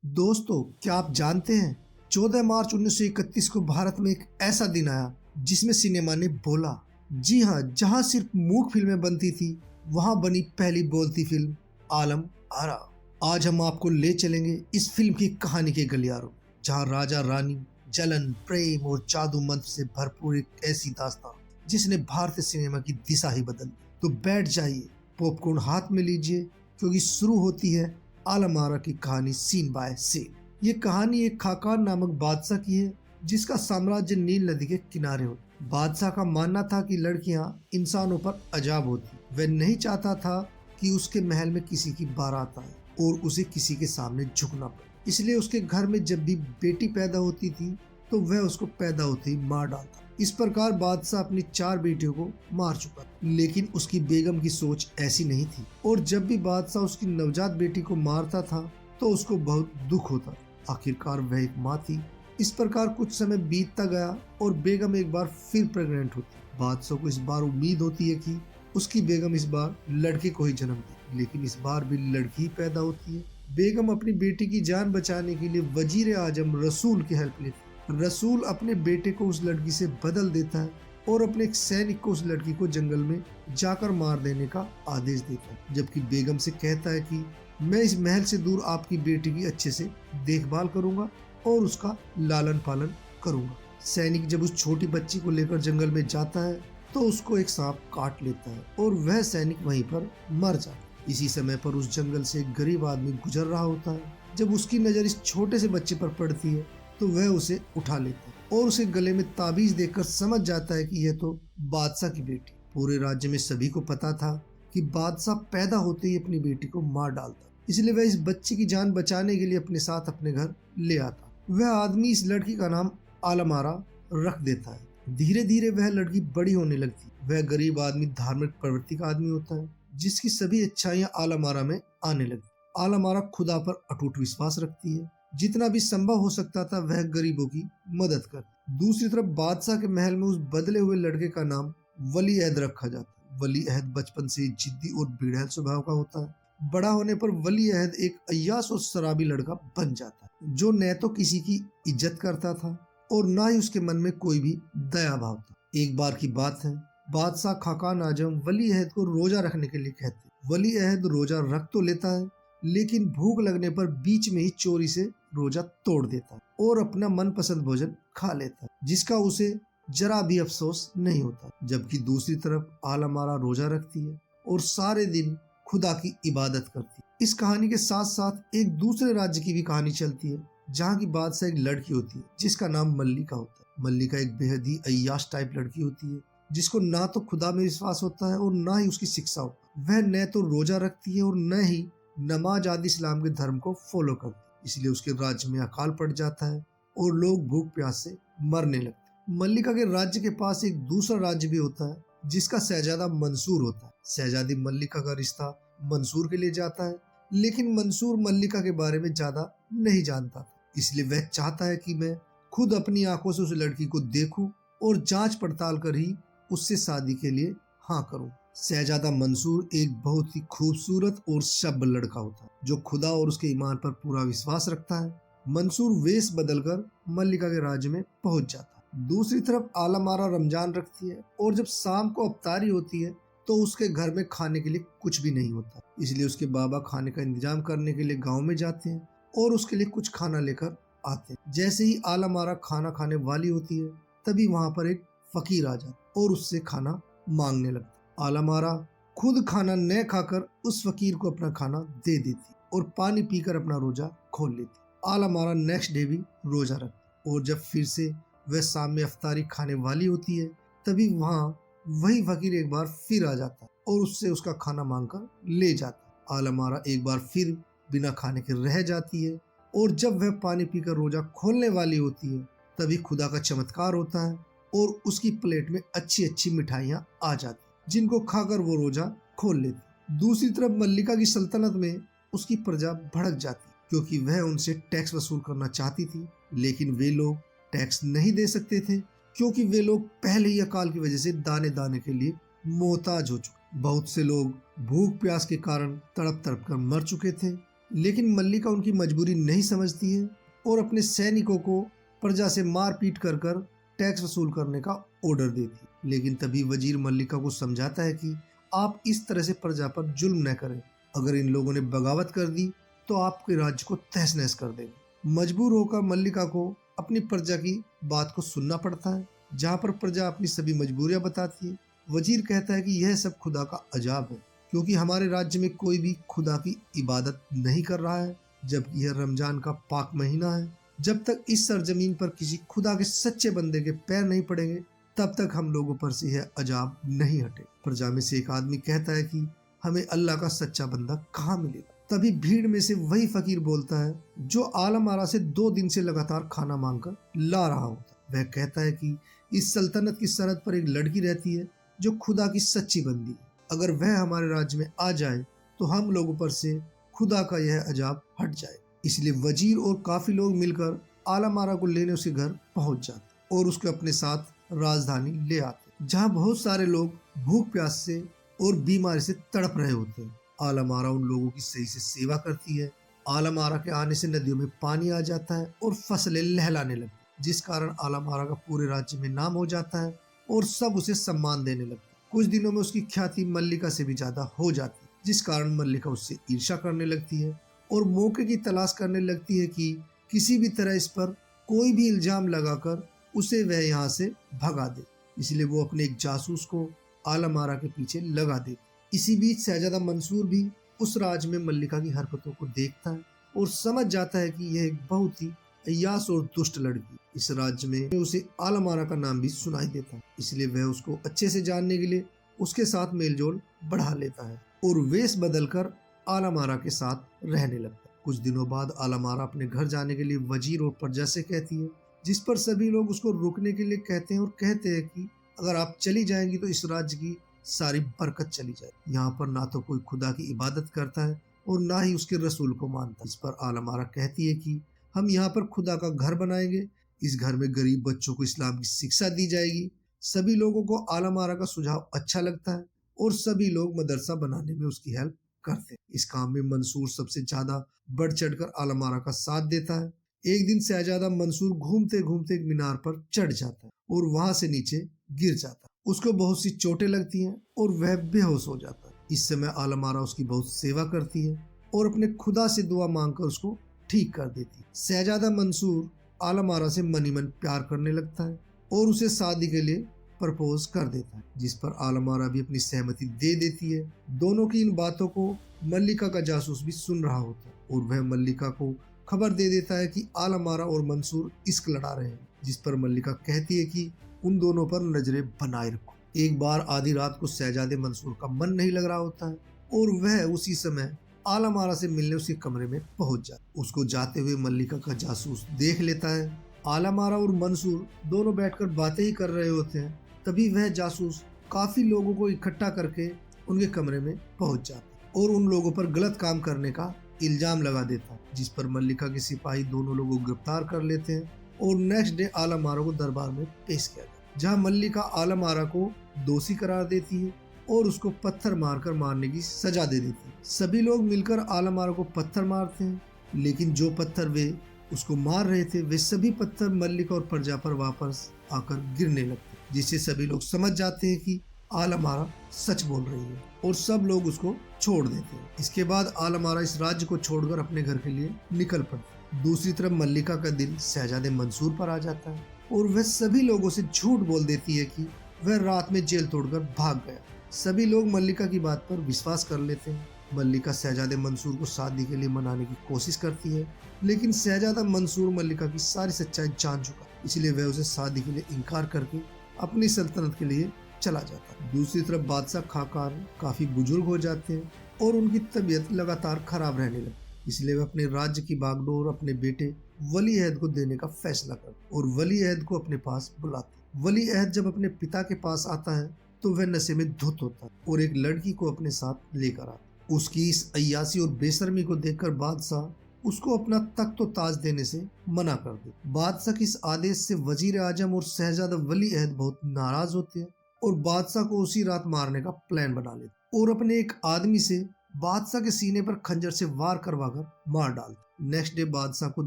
दोस्तों, क्या आप जानते हैं 14 मार्च 1931 को भारत में एक ऐसा दिन आया जिसमें सिनेमा ने बोला। जी हाँ, जहाँ सिर्फ मूक फिल्में बनती थी वहाँ बनी पहली बोलती फिल्म आलम आरा। आज हम आपको ले चलेंगे इस फिल्म की कहानी के गलियारों, जहाँ राजा रानी, जलन, प्रेम और जादू मंत्र से भरपूर एक ऐसी दास्तान जिसने भारतीय सिनेमा की दिशा ही बदल दी। तो बैठ जाइए, पॉपकॉर्न हाथ में लीजिए, क्योंकि शुरू होती है आलम आरा की कहानी सीन बाय सीन। ये कहानी एक खाकान नामक बादशाह की है जिसका साम्राज्य नील नदी के किनारे हो। बादशाह का मानना था कि लड़कियां इंसानों पर अजाब होती। वह नहीं चाहता था कि उसके महल में किसी की बारात आए और उसे किसी के सामने झुकना पड़े। इसलिए उसके घर में जब भी बेटी पैदा होती थी तो वह उसको पैदा होते ही मार डालता। इस प्रकार बादशाह अपनी 4 बेटियों को मार चुका, लेकिन उसकी बेगम की सोच ऐसी नहीं थी और जब भी बादशाह उसकी नवजात बेटी को मारता था तो उसको बहुत दुख होता। आखिरकार वह एक माँ थी। इस प्रकार कुछ समय बीतता गया और बेगम एक बार फिर प्रेग्नेंट होती। बादशाह को इस बार उम्मीद होती है कि उसकी बेगम इस बार लड़के को ही जन्म दे, लेकिन इस बार भी लड़की ही पैदा होती है। बेगम अपनी बेटी की जान बचाने के लिए वजीर आजम रसूल की हेल्प लेती। रसूल अपने बेटे को उस लड़की से बदल देता है और अपने एक सैनिक को उस लड़की को जंगल में जाकर मार देने का आदेश देता है, जबकि बेगम से कहता है कि मैं इस महल से दूर आपकी बेटी की अच्छे से देखभाल करूंगा और उसका लालन पालन करूंगा। सैनिक जब उस छोटी बच्ची को लेकर जंगल में जाता है तो उसको एक सांप काट लेता है और वह सैनिक वहीं पर मर जाता है। इसी समय पर उस जंगल से एक गरीब आदमी गुजर रहा होता है। जब उसकी नजर इस छोटे से बच्चे पर पड़ती है तो वह उसे उठा लेता है और उसे गले में ताबीज देकर समझ जाता है कि यह तो बादशाह की बेटी। पूरे राज्य में सभी को पता था कि बादशाह पैदा होते ही अपनी बेटी को मार डालता, इसलिए वह इस बच्चे की जान बचाने के लिए अपने साथ अपने घर ले आता। वह आदमी इस लड़की का नाम आलम आरा रख देता है। धीरे धीरे वह लड़की बड़ी होने लगती। वह गरीब आदमी धार्मिक प्रवृत्ति का आदमी होता है जिसकी सभी अच्छाइयां आलम आरा में आने लगती। आलम आरा खुदा पर अटूट विश्वास रखती है। जितना भी संभव हो सकता था वह गरीबों की मदद कर। दूसरी तरफ बादशाह के महल में उस बदले हुए लड़के का नाम वली अहद रखा जाता है। वली अहद बचपन से जिद्दी और बिड़हल स्वभाव का होता है। बड़ा होने पर वली अहद एक अय्याश और शराबी लड़का बन जाता है जो न तो किसी की इज्जत करता था और न ही उसके मन में कोई भी दया भाव था। एक बार की बात है, बादशाह खाकान आजम वली अहद को रोजा रखने के लिए कहते। वली अहद रोजा रख तो लेता है, लेकिन भूख लगने पर बीच में ही चोरी से रोजा तोड़ देता है और अपना मनपसंद भोजन खा लेता है, जिसका उसे जरा भी अफसोस नहीं होता। जबकि दूसरी तरफ आलम आरा रोजा रखती है और सारे दिन खुदा की इबादत करती है। इस कहानी के साथ साथ एक दूसरे राज्य की भी कहानी चलती है, जहाँ की बादशाह एक लड़की होती है जिसका नाम मल्लिका होता है। मल्लिका एक बेहद ही अय्याश टाइप लड़की होती है जिसको ना तो खुदा में विश्वास होता है और ना ही उसकी शिक्षा होता है। वह न तो रोजा रखती है और न ही नमाज आदि इस्लाम के धर्म को फॉलो करती। इसलिए उसके राज्य में अकाल पड़ जाता है और लोग भूख प्यास से मरने लगते। मल्लिका के राज्य के पास एक दूसरा राज्य भी होता है जिसका शहजादा मंसूर होता है। शहजादी मल्लिका का रिश्ता मंसूर के लिए जाता है, लेकिन मंसूर मल्लिका के बारे में ज्यादा नहीं जानता था। इसलिए वह चाहता है कि मैं खुद अपनी आंखों से उस लड़की को देखूं और जांच पड़ताल कर ही उससे शादी के लिए हाँ करूं। शहजादा मंसूर एक बहुत ही खूबसूरत और सभ्य लड़का होता है जो खुदा और उसके ईमान पर पूरा विश्वास रखता है। मंसूर वेश बदलकर मल्लिका के राज्य में पहुंच जाता है। दूसरी तरफ आलम आरा रमजान रखती है और जब शाम को अफ्तारी होती है तो उसके घर में खाने के लिए कुछ भी नहीं होता। इसलिए उसके बाबा खाने का इंतजाम करने के लिए गाँव में जाते हैं और उसके लिए कुछ खाना लेकर आते हैं। जैसे ही आलम आरा खाना खाने वाली होती है तभी वहाँ पर एक फकीर आ जाता और उससे खाना मांगने लगता। आलम आरा खुद खाना न खाकर उस फकीर को अपना खाना दे देती और पानी पीकर अपना रोजा खोल लेती। आलम आरा नेक्स्ट डे भी रोजा रखती और जब फिर से वह शाम में अफ्तारी खाने वाली होती है तभी वहाँ वही फकीर एक बार फिर आ जाता है और उससे उसका खाना मांगकर ले जाता है। आलम आरा एक बार फिर बिना खाने के रह जाती है और जब वह पानी पीकर रोजा खोलने वाली होती है तभी खुदा का चमत्कार होता है और उसकी प्लेट में अच्छी अच्छी मिठाइयाँ आ जाती जिनको खाकर वो रोजा खोल लेती। दूसरी तरफ मल्लिका की सल्तनत में उसकी प्रजा भड़क जाती क्योंकि वह उनसे टैक्स वसूल करना चाहती थी, लेकिन वे लोग टैक्स नहीं दे सकते थे क्योंकि वे लोग पहले ही अकाल की वजह से दाने दाने के लिए मोहताज हो चुके। बहुत से लोग भूख प्यास के कारण तड़प तड़प कर मर चुके थे लेकिन मल्लिका उनकी मजबूरी नहीं समझती है और अपने सैनिकों को प्रजा से मारपीट कर कर टैक्स वसूल करने का ऑर्डर देती है। लेकिन तभी वजीर मल्लिका को समझाता है कि आप इस तरह से प्रजा पर जुल्म न करें, अगर इन लोगों ने बगावत कर दी तो आपके राज्य को तहस नहस कर देंगे। मजबूर होकर मल्लिका को अपनी प्रजा की बात को सुनना पड़ता है, जहाँ पर प्रजा अपनी सभी मजबूरियां बताती है। वजीर कहता है कि यह सब खुदा का अजाब है, क्योंकि हमारे राज्य में कोई भी खुदा की इबादत नहीं कर रहा है, जबकि यह रमजान का पाक महीना है। जब तक इस सरजमीन पर किसी खुदा के सच्चे बंदे के पैर नहीं पड़ेंगे, तब तक हम लोगों पर से यह अजाब नहीं हटे। प्रजा में से एक आदमी कहता है कि हमें अल्लाह का सच्चा बंदा कहाँ मिलेगा। तभी भीड़ में से वही फकीर बोलता है जो आलम आरा से 2 दिन से लगातार खाना मांगकर ला रहा होता है। वह कहता है कि इस सल्तनत की सरहद पर एक लड़की रहती है जो खुदा की सच्ची बंदी है। अगर वह हमारे राज्य में आ जाए तो हम लोगों पर से खुदा का यह अजाब हट जाए। इसलिए वजीर और काफी लोग मिलकर आलम आरा को लेने उसके घर पहुंच जाते और उसको अपने साथ राजधानी ले आते, जहाँ बहुत सारे लोग भूख प्यास से और बीमारी से तड़प रहे होते हैं। आलम आरा उन लोगों की सही से सेवा करती है। आलम आरा के आने से नदियों में पानी आ जाता है और फसलें लहलाने लगती, जिस कारण आलम आरा का पूरे राज्य में नाम हो जाता है और सब उसे सम्मान देने लगते। कुछ दिनों में उसकी ख्याति मल्लिका से भी ज्यादा हो जाती है, जिस कारण मल्लिका उससे ईर्ष्या करने लगती है और मौके की तलाश करने लगती है कि किसी भी तरह इस पर कोई भी इल्जाम लगाकर उसे वह यहाँ से भगा दे। इसलिए वो अपने एक जासूस को आलम आरा के पीछे लगा दे। इसी बीच शहजादा मंसूर भी उस राज में मल्लिका की हरकतों को देखता है और समझ जाता है कि यह एक बहुत ही अय्यास और दुष्ट लड़की। इस राज्य में उसे आलम आरा का नाम भी सुनाई देता है, इसलिए वह उसको अच्छे से जानने के लिए उसके साथ मेलजोल बढ़ा लेता है और वेश बदलकर आलम आरा के साथ रहने लगता है। कुछ दिनों बाद आलम आरा अपने घर जाने के लिए वजीर और प्रजा से कहती है, जिस पर सभी लोग उसको रुकने के लिए कहते हैं और कहते हैं कि अगर आप चली जाएंगी तो इस राज्य की सारी बरकत चली जाए। यहाँ पर ना तो कोई खुदा की इबादत करता है और ना ही उसके रसूल को मानता। इस पर आलम आरा कहती है कि हम यहाँ पर खुदा का घर बनाएंगे, इस घर में गरीब बच्चों को इस्लाम की शिक्षा दी जाएगी। सभी लोगों को आलम आरा का सुझाव अच्छा लगता है और सभी लोग मदरसा बनाने में उसकी हेल्प करते हैं। इस काम में मंसूर सबसे ज्यादा बढ़ चढ़कर आलम आरा का साथ देता है। एक दिन शहजादा मंसूर घूमते घूमते एक मीनार पर चढ़ जाता है और वहां से नीचे गिर जाता है। उसको बहुत सी चोटें लगती हैं और वह बेहोश हो जाता है। इस समय आलम आरा उसकी बहुत सेवा करती है और अपने खुदा से दुआ मांगकर उसको ठीक कर देती है। शहजादा मंसूर आलम आरा से मनी मन प्यार करने लगता है और उसे शादी के लिए प्रपोज कर देता है, जिस पर आलम आरा भी अपनी सहमति दे देती है। दोनों की इन बातों को मल्लिका का जासूस भी सुन रहा होता है और वह मल्लिका को खबर दे देता है कि आलम आरा और मंसूर इश्क लड़ा रहे हैं, जिस पर मल्लिका कहती है कि उन दोनों पर नजरें बनाए रखो। एक बार आधी रात को शहजादे मंसूर का मन नहीं लग रहा होता है और वह उसी समय आलम आरा से मिलने उसके कमरे में पहुंच जाता है। उसको जाते हुए मल्लिका का जासूस देख लेता है। आलम आरा और मंसूर दोनों बैठकर बातें ही कर रहे होते हैं। तभी वह जासूस काफी लोगों को इकट्ठा करके उनके कमरे में पहुंच जाता है और उन लोगों पर गलत काम करने का इल्जाम लगा देता है, जिस पर मल्लिका के सिपाही दोनों लोगों को गिरफ्तार कर लेते हैं और नेक्स्ट डे आलम आरा को दरबार में पेश किया गया, जहाँ मल्लिका आलम आरा को दोषी करार देती है और उसको पत्थर मारकर मारने की सजा दे देती है। सभी लोग मिलकर आलम आरा को पत्थर मारते हैं, लेकिन जो पत्थर वे उसको मार रहे थे वे सभी पत्थर मल्लिका और प्रजा पर वापस आकर गिरने लगते, जिससे सभी लोग समझ जाते हैं कि आलम आरा सच बोल रही है और सब लोग उसको छोड़ देते हैं। इसके बाद आलम आरा इस राज्य को छोड़कर अपने घर के लिए निकल पड़ती। दूसरी तरफ मल्लिका का दिल शहजादे मंसूर पर आ जाता है और वह सभी लोगों से झूठ बोल देती है कि वह रात में जेल तोड़कर भाग गया। सभी लोग मल्लिका की बात पर विश्वास कर लेते हैं। मल्लिका शहजादे मंसूर को शादी के लिए मनाने की कोशिश करती है, लेकिन शहजादा मंसूर मल्लिका की सारी सच्चाई जान चुका, इसलिए वह उसे शादी के लिए इनकार करके अपनी सल्तनत के लिए चला जाता है। दूसरी तरफ बादशाह खाकार काफी बुजुर्ग हो जाते हैं और उनकी तबीयत लगातार खराब रहने लगी, इसलिए वह अपने राज्य की बागडोर अपने बेटे वली अहद को देने का फैसला करते और वली अहद को अपने पास बुलाते। वली अहद जब अपने पिता के पास आता है तो वह नशे में धुत होता है और एक लड़की को अपने साथ लेकर आता है। उसकी इस अय्यासी और बेशर्मी को देखकर बादशाह उसको अपना तख्त और ताज देने से मना कर दे। बादशाह के इस आदेश से वजीर आजम और शहजादा वली अहद बहुत नाराज होते हैं और बादशाह को उसी रात मारने का प्लान बना लेते और अपने एक आदमी से बादशाह के सीने पर खंजर से वार करवाकर मार डालते। नेक्स्ट डे बादशाह को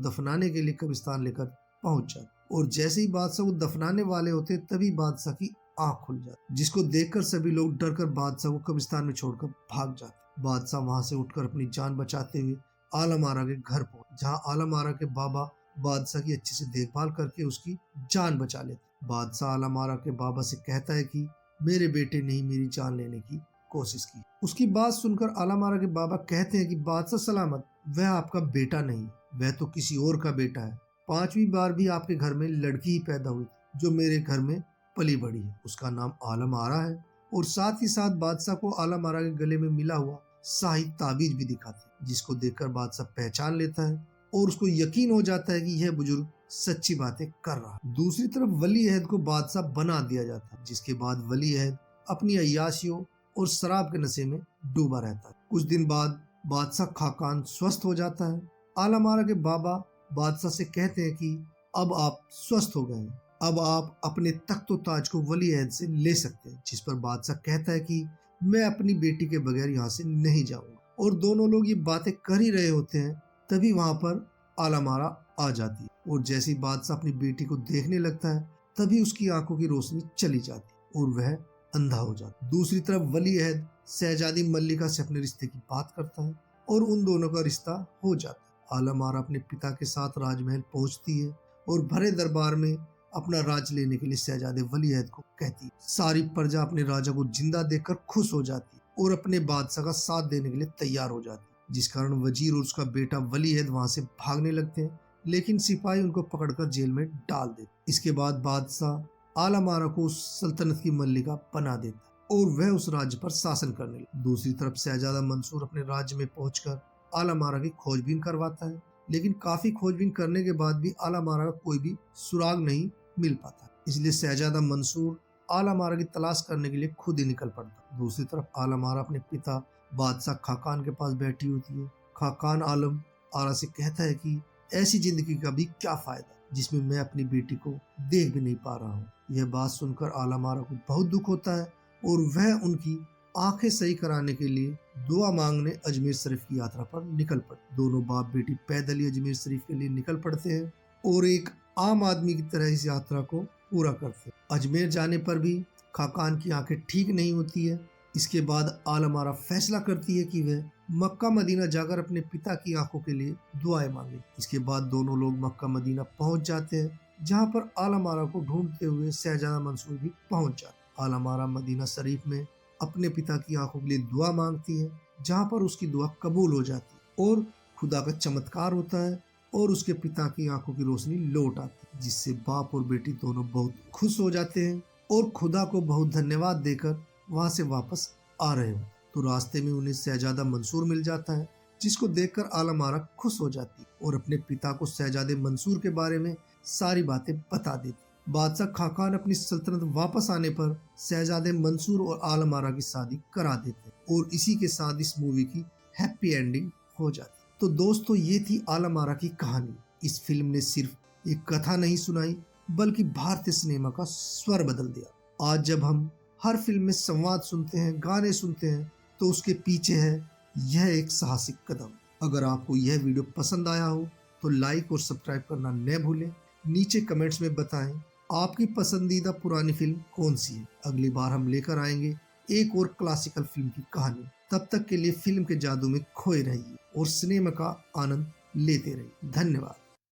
दफनाने के लिए कब्रिस्तान लेकर पहुंच जाते और जैसे ही बादशाह को दफनाने वाले होते तभी बादशाह की आंख खुल जाती, जिसको देखकर सभी लोग डरकर बादशाह को कब्रिस्तान में छोड़कर भाग जाते। बादशाह वहां से उठकर अपनी जान बचाते हुए आलम आरा के घर पहुंचे, जहां आलम आरा के बाबा बादशाह की अच्छे से देखभाल करके उसकी जान बचा लेते। बादशाह आलम आरा के बाबा से कहता है कि मेरे बेटे ने ही मेरी जान लेने की कोशिश की। उसकी बात सुनकर आलम आरा के बाबा कहते हैं कि बादशाह सलामत, वह आपका बेटा नहीं, वह तो किसी और का बेटा है। 5वीं बार भी आपके घर में लड़की ही पैदा हुई जो मेरे घर में पली बड़ी है, उसका नाम आलम आरा है। और साथ ही साथ बादशाह को आलम आरा के गले में मिला हुआ शाही ताबीज भी दिखाते, जिसको देखकर बादशाह पहचान लेता है और उसको यकीन हो जाता है कि यह बुजुर्ग सच्ची बातें कर रहा है। दूसरी तरफ वली अहद को बादशाह बना दिया जाता है, जिसके बाद वली अहद अपनी अय्याशियों और शराब के नशे में डूबा रहता है। कुछ दिन बाद बादशाह खाकान स्वस्थ हो जाता है। आलम आरा के बाबा बादशाह से कहते हैं कि अब आप स्वस्थ हो गए हैं, अब आप अपने तख्त ताज को वली अहद से ले सकते हैं। जिस पर बादशाह कहता है कि मैं अपनी बेटी के बगैर यहाँ से नहीं जाऊंगा। और दोनों लोग ये बातें कर ही रहे होते हैं तभी वहां पर आलम आरा आ जाती है और जैसे ही बादशाह अपनी बेटी को देखने लगता है तभी उसकी आंखों की रोशनी चली जाती और वह अंधा हो जाता। दूसरी तरफ वली अहद शहजादी मल्लिका से अपने रिश्ते की बात करता है और उन दोनों का रिश्ता हो जाता है। आलम आरा अपने पिता के साथ राजमहल पहुंचती है और भरे दरबार में अपना राज लेने के लिए शहजादे वली अहद को कहती है। सारी प्रजा अपने राजा को जिंदा देखकर खुश हो जाती है और अपने बादशाह का साथ देने के लिए तैयार हो जाती है, जिस कारण वजीर और उसका बेटा वली अहद वहां से भागने लगते हैं, लेकिन सिपाही उनको पकड़कर जेल में डाल देते। इसके बाद बादशाह आलम आरा को उस सल्तनत की मल्लिका बना देता है और वह उस राज्य पर शासन करने लगा। दूसरी तरफ शहजादा मंसूर अपने राज्य में पहुंचकर आलम आरा की खोजबीन करवाता है, लेकिन काफी खोजबीन करने के बाद भी आलम आरा का कोई भी सुराग नहीं मिल पाता। इसलिए शहजादा मंसूर आलम आरा की तलाश करने के लिए खुद ही निकल पड़ता। दूसरी तरफ आलम आरा अपने पिता बादशाह खाकान के पास बैठी होती है। खाकान आलम आरा से कहता है कि ऐसी जिंदगी का भी क्या फायदा जिसमें मैं अपनी बेटी को देख भी नहीं पा रहा हूँ। यह बात सुनकर आलम आरा को बहुत दुख होता है और वह उनकी आंखें सही कराने के लिए दुआ मांगने अजमेर शरीफ की यात्रा पर निकल पड़ते। दोनों बाप बेटी पैदल ही अजमेर शरीफ के लिए निकल पड़ते हैं और एक आम आदमी की तरह इस यात्रा को पूरा करते हैं। अजमेर जाने पर भी खाकान की आंखें ठीक नहीं होती है। इसके बाद आलम आरा फैसला करती है कि वह मक्का मदीना जाकर अपने पिता की आंखों के लिए दुआएं मांगे। इसके बाद दोनों लोग मक्का मदीना पहुंच जाते हैं, जहां पर आलम आरा को ढूंढते हुए शहजादा मंसूर भी पहुंच जाते। आलम आरा मदीना शरीफ में अपने पिता की आंखों के लिए दुआ मांगती है, जहां पर उसकी दुआ कबूल हो जाती है और खुदा का चमत्कार होता है और उसके पिता की आंखों की रोशनी लौट आती है, जिससे बाप और बेटी दोनों बहुत खुश हो जाते हैं और खुदा को बहुत धन्यवाद देकर वहां से वापस आ रहे हो तो रास्ते में उन्हें शहजादा मंसूर मिल जाता है, जिसको देखकर आलम आरा खुश हो जाती है और अपने पिता को शहजादे मंसूर के बारे में सारी बातें बता देती। बादशाह खाकान अपनी सल्तनत वापस आने पर शहजादे मंसूर और आलम आरा की शादी करा देते और इसी के साथ इस मूवी की हैप्पी एंडिंग हो जाती। तो दोस्तों, ये थी आलम आरा की कहानी। इस फिल्म ने सिर्फ एक कथा नहीं सुनाई बल्कि भारतीय सिनेमा का स्वर बदल दिया। आज जब हम हर फिल्म में संवाद सुनते हैं, गाने सुनते हैं, तो उसके पीछे है यह एक साहसिक कदम। अगर आपको यह वीडियो पसंद आया हो तो लाइक और सब्सक्राइब करना न भूलें। नीचे कमेंट्स में बताएं आपकी पसंदीदा पुरानी फिल्म कौन सी है। अगली बार हम लेकर आएंगे एक और क्लासिकल फिल्म की कहानी। तब तक के लिए फिल्म के जादू में खोए रहिए और सिनेमा का आनंद लेते रहिए। धन्यवाद।